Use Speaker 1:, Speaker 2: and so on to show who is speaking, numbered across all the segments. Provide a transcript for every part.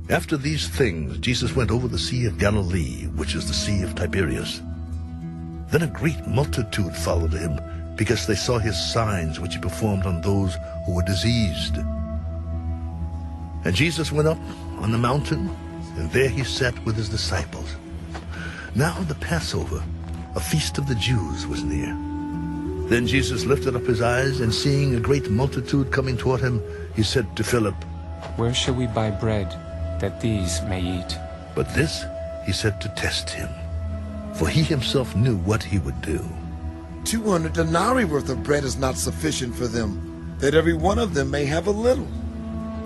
Speaker 1: After these things, Jesus went over the Sea of Galilee, which is the Sea of Tiberias. Then a great multitude followed him, because they saw his signs which he performed on those who were diseased. And Jesus went up on the mountain, and there he sat with his disciples. Now the Passover, a feast of the Jews, was near. Then Jesus lifted up his eyes, and seeing a great multitude coming toward him, he said to Philip,
Speaker 2: "Where shall we buy bread, that these may eat?"
Speaker 1: But this he said to test him, for he himself knew what he would do.
Speaker 3: 200 denarii worth of bread is not sufficient for them, that every one of them may have a little.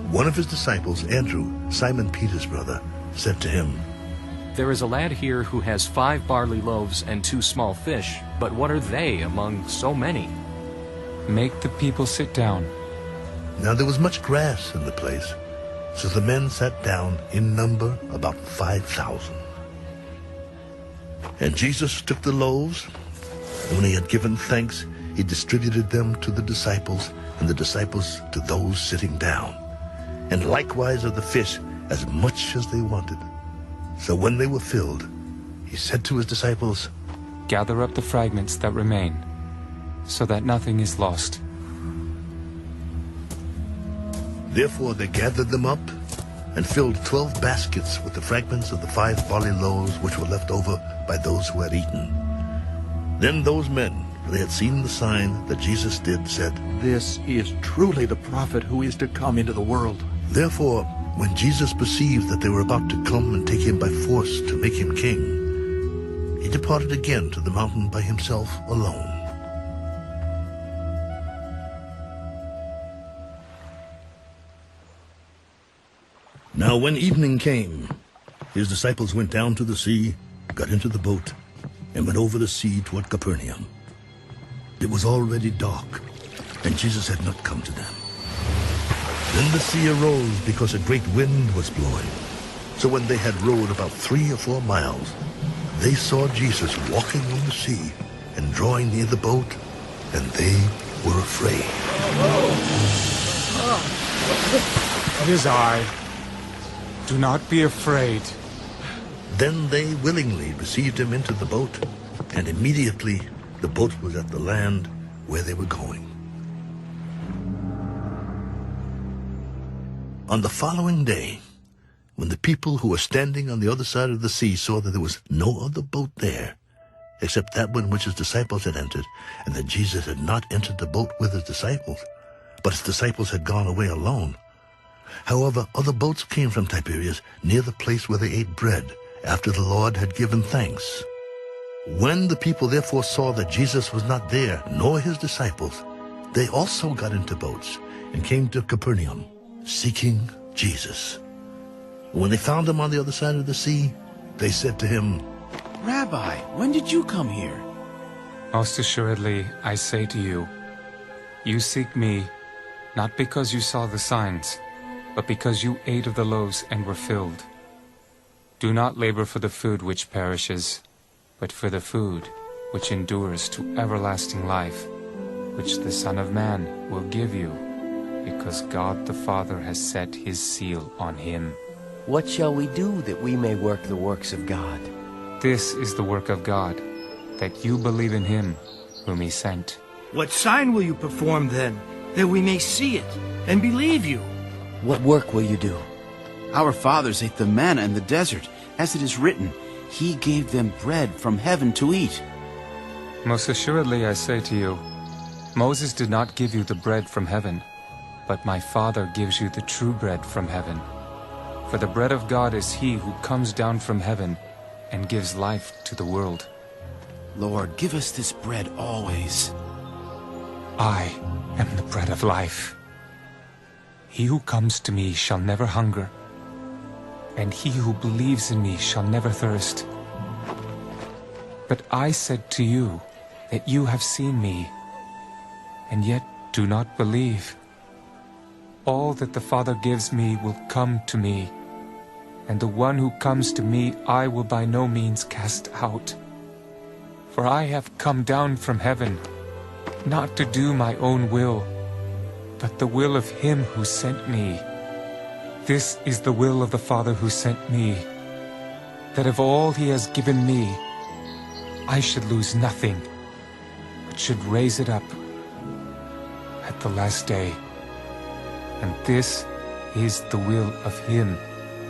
Speaker 1: One of his disciples, Andrew, Simon Peter's brother, said to him,
Speaker 4: "There is a lad here who has 5 barley loaves and 2 small fish, but what are they among so many?"
Speaker 2: Make the people sit down.
Speaker 1: Now there was much grass in the place, so the men sat down in number about 5,000. And Jesus took the loaves, and when he had given thanks, he distributed them to the disciples, and the disciples to those sitting down, and likewise of the fish as much as they wanted. So when they were filled, he said to his disciples,
Speaker 2: Gather up the fragments that remain, so that nothing is lost.
Speaker 1: Therefore they gathered them up, and filled 12 baskets with the fragments of the 5 barley loaves which were left over by those who had eaten. Then those men, when they had seen the sign that Jesus did, said,
Speaker 5: "This is truly the prophet who is to come into the world."
Speaker 1: Therefore, when Jesus perceived that they were about to come and take him by force to make him king, he departed again to the mountain by himself alone. Now when evening came, his disciples went down to the sea, got into the boat, and went over the sea toward Capernaum. It was already dark, and Jesus had not come to them. Then the sea arose because a great wind was blowing. So when they had rowed about 3 or 4 miles, they saw Jesus walking on the sea and drawing near the boat, and they were afraid.
Speaker 2: It is I. Do not be afraid.
Speaker 1: Then they willingly received him into the boat, and immediately the boat was at the land where they were going. On the following day, when the people who were standing on the other side of the sea saw that there was no other boat there, except that one which his disciples had entered, and that Jesus had not entered the boat with his disciples, but his disciples had gone away alone. However, other boats came from Tiberias near the place where they ate bread, after the Lord had given thanks. When the people therefore saw that Jesus was not there, nor his disciples, they also got into boats and came to Capernaum, seeking Jesus. When they found him on the other side of the sea, they said to him,
Speaker 6: "Rabbi, when did you come here?"
Speaker 2: Most assuredly, I say to you, you seek me, not because you saw the signs, but because you ate of the loaves and were filled. Do not labor for the food which perishes, but for the food which endures to everlasting life, which the Son of Man will give you, because God the Father has set his seal on him.
Speaker 7: What shall we do that we may work the works of God?
Speaker 2: This is the work of God, that you believe in him whom he sent.
Speaker 8: What sign will you perform then, that we may see it and believe you?
Speaker 7: What work will you do?
Speaker 6: Our fathers ate the manna in the desert, as it is written, He gave them bread from heaven to eat.
Speaker 2: Most assuredly I say to you, Moses did not give you the bread from heaven, but my Father gives you the true bread from heaven. For the bread of God is he who comes down from heaven and gives life to the world.
Speaker 6: Lord, give us this bread always.
Speaker 2: I am the bread of life. He who comes to me shall never hunger, and he who believes in me shall never thirst. But I said to you that you have seen me, and yet do not believe. All that the Father gives me will come to me, and the one who comes to me I will by no means cast out. For I have come down from heaven, not to do my own will, but the will of him who sent me. This is the will of the Father who sent me, that of all he has given me, I should lose nothing, but should raise it up at the last day. And this is the will of him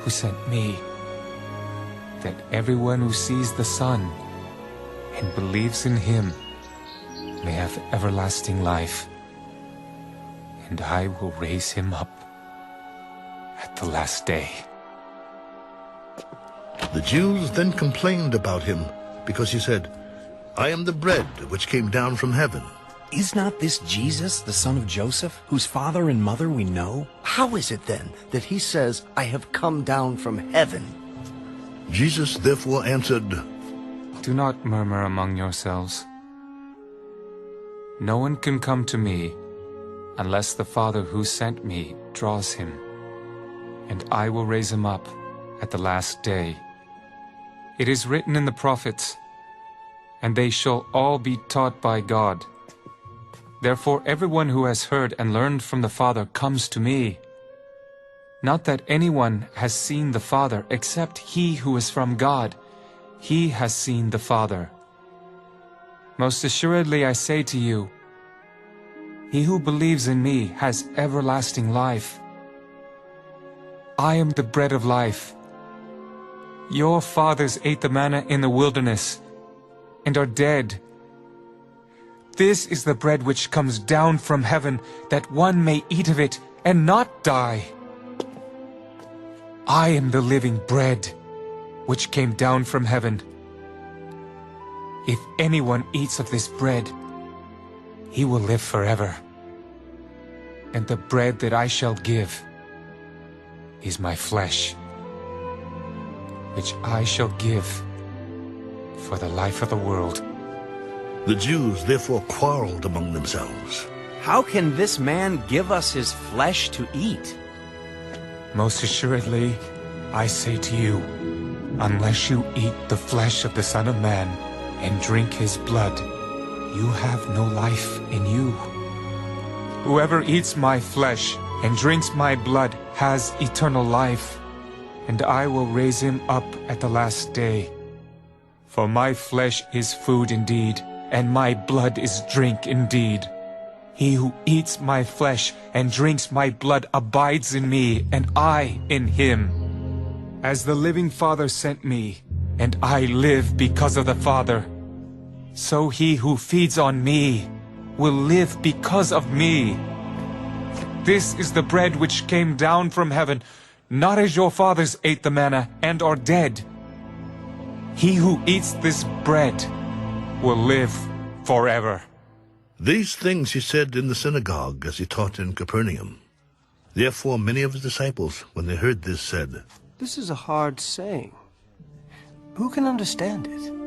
Speaker 2: who sent me, that everyone who sees the Son and believes in him may have everlasting life, and I will raise him up at the last day.
Speaker 1: The Jews then complained about him because he said, I am the bread which came down from heaven.
Speaker 5: Is not this Jesus, the son of Joseph, whose father and mother we know?
Speaker 7: How is it then that he says, I have come down from heaven?
Speaker 1: Jesus therefore answered,
Speaker 2: Do not murmur among yourselves. No one can come to me unless the Father who sent me draws him, and I will raise him up at the last day. It is written in the prophets, and they shall all be taught by God. Therefore everyone who has heard and learned from the Father comes to me. Not that anyone has seen the Father except he who is from God. He has seen the Father. Most assuredly I say to you, he who believes in me has everlasting life. I am the bread of life. Your fathers ate the manna in the wilderness and are dead. This is the bread which comes down from heaven, that one may eat of it and not die. I am the living bread which came down from heaven. If anyone eats of this bread, he will live forever. And the bread that I shall give is my flesh, which I shall give for the life of the world.
Speaker 1: The Jews therefore quarreled among themselves.
Speaker 7: How can this man give us his flesh to eat?
Speaker 2: Most assuredly, I say to you, unless you eat the flesh of the Son of Man and drink his blood, you have no life in you. Whoever eats my flesh and drinks my blood has eternal life, and I will raise him up at the last day. For my flesh is food indeed, and my blood is drink indeed. He who eats my flesh and drinks my blood abides in me, and I in him. As the living Father sent me, and I live because of the Father, so he who feeds on me will live because of me. This is the bread which came down from heaven, not as your fathers ate the manna and are dead. He who eats this bread will live forever.
Speaker 1: These things he said in the synagogue as he taught in Capernaum. Therefore many of his disciples, when they heard this, said,
Speaker 7: This is a hard saying. Who can understand it?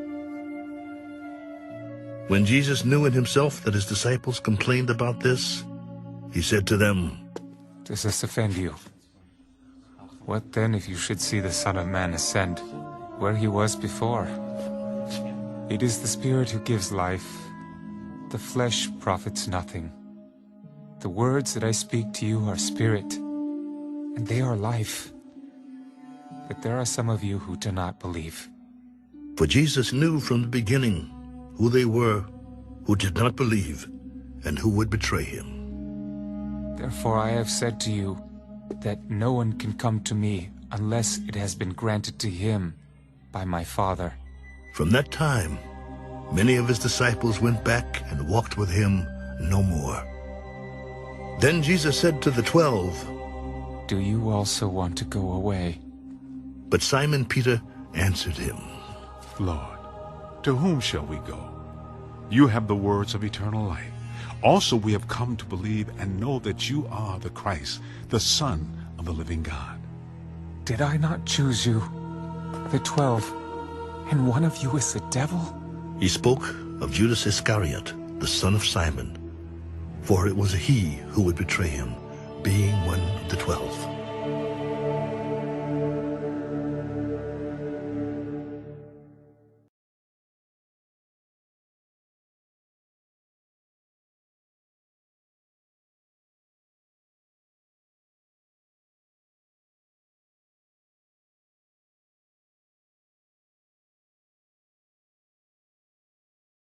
Speaker 1: When Jesus knew in himself that his disciples complained about this, he said to them,
Speaker 2: Does this offend you? What then if you should see the Son of Man ascend where he was before? It is the Spirit who gives life. The flesh profits nothing. The words that I speak to you are spirit, and they are life. But there are some of you who do not believe.
Speaker 1: For Jesus knew from the beginning who they were who did not believe and who would betray him.
Speaker 2: Therefore I have said to you that no one can come to me unless it has been granted to him by my Father.
Speaker 1: From that time, many of his disciples went back and walked with him no more. Then Jesus said to the 12,
Speaker 2: Do you also want to go away?
Speaker 1: But Simon Peter answered him,
Speaker 9: Lord, to whom shall we go? You have the words of eternal life. Also we have come to believe and know that you are the Christ, the Son of the living God.
Speaker 2: Did I not choose you, the 12, and one of you is the devil?
Speaker 1: He spoke of Judas Iscariot, the son of Simon, for it was he who would betray him, being one of the 12.